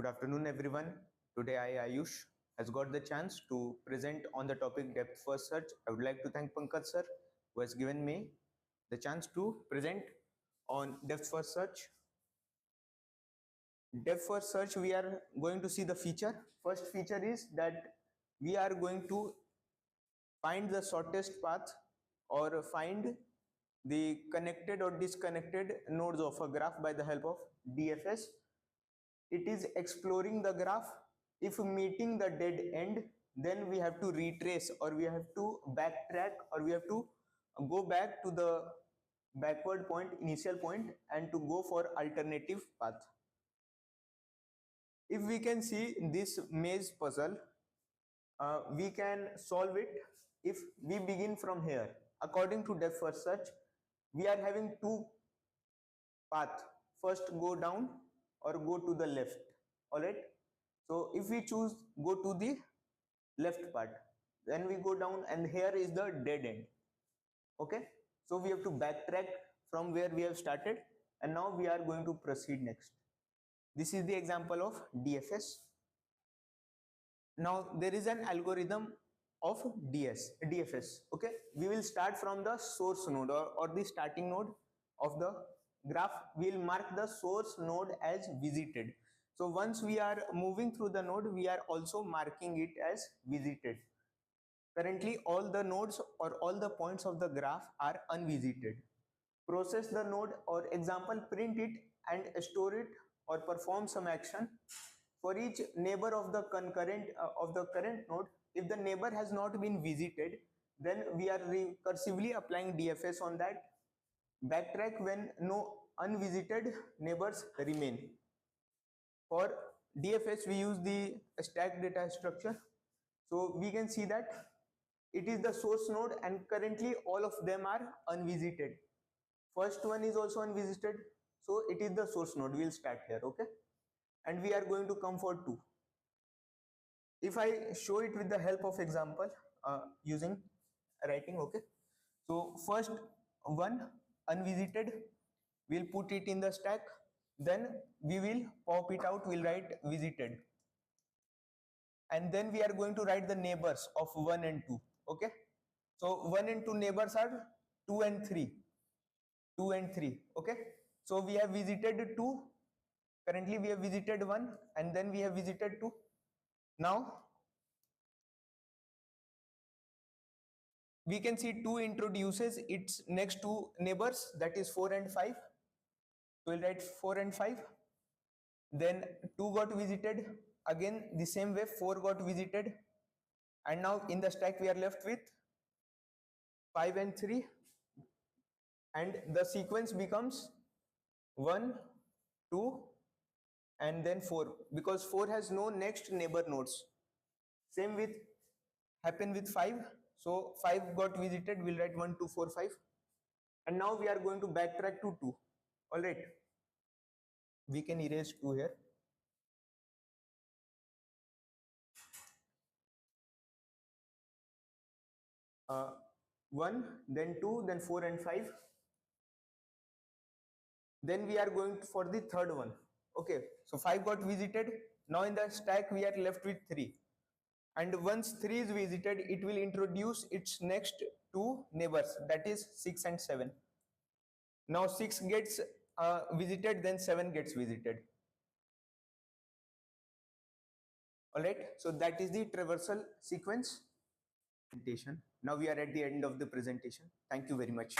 Good afternoon, everyone. Today I, Ayush, has got the chance to present on the topic depth first search. I would like to thank Pankaj sir, who has given me the chance to present on depth first search. Depth first search, we are going to see the feature. First feature is that we are going to find the shortest path or find the connected or disconnected nodes of a graph by the help of DFS. It is exploring the graph. If meeting the dead end, then we have to retrace or we have to backtrack or we have to go back to the backward point, initial point, and to go for alternative path. If we can see this maze puzzle, we can solve it if we begin from here. According to depth first search, we are having two paths. First go down or go to the left. All right. So if we choose go to the left part, then we go down and here is the dead end. Okay. So we have to backtrack from where we have started and now we are going to proceed next. This is the example of DFS. Now there is an algorithm of DFS. Okay, we will start from the source node or the starting node of the graph. We will mark the source node as visited. So once we are moving through the node, we are also marking it as visited. Currently all the nodes or all the points of the graph are unvisited. Process the node or example print it and store it or perform some action for each neighbor of the concurrent of the current node. If the neighbor has not been visited, then we are recursively applying DFS on that. Backtrack when no unvisited neighbors remain. For DFS we use the stack data structure. So we can see that it is the source node and currently all of them are unvisited. First one is also unvisited, so it is the source node. We'll start here. Okay, and we are going to come for 2. If I show it with the help of example using writing. Okay, so first one unvisited, we'll put it in the stack, then we will pop it out, we'll write visited, and then we are going to write the neighbors of 1 and 2. Okay, so 1 and 2 neighbors are 2 and 3. 2 and 3. Okay, so we have visited 2, currently we have visited 1, and then we have visited 2. Now we can see 2 introduces its next 2 neighbors, that is 4 and 5. So we'll write 4 and 5. Then 2 got visited, again the same way 4 got visited, and now in the stack we are left with 5 and 3, and the sequence becomes 1, 2, and then 4, because 4 has no next neighbor nodes. Same with happen with 5. So 5 got visited, we'll write 1, 2, 4, 5, and now we are going to backtrack to 2. All right, we can erase 2 here. Uh, 1, then 2, then 4 and 5. Then we are going for the third one. Okay, so 5 got visited. Now in the stack we are left with 3, and once 3 is visited, it will introduce its next 2 neighbors, that is 6 and 7. Now 6 gets visited, then 7 gets visited. All right, so that is the traversal sequence. Now we are at the end of the presentation. Thank you very much.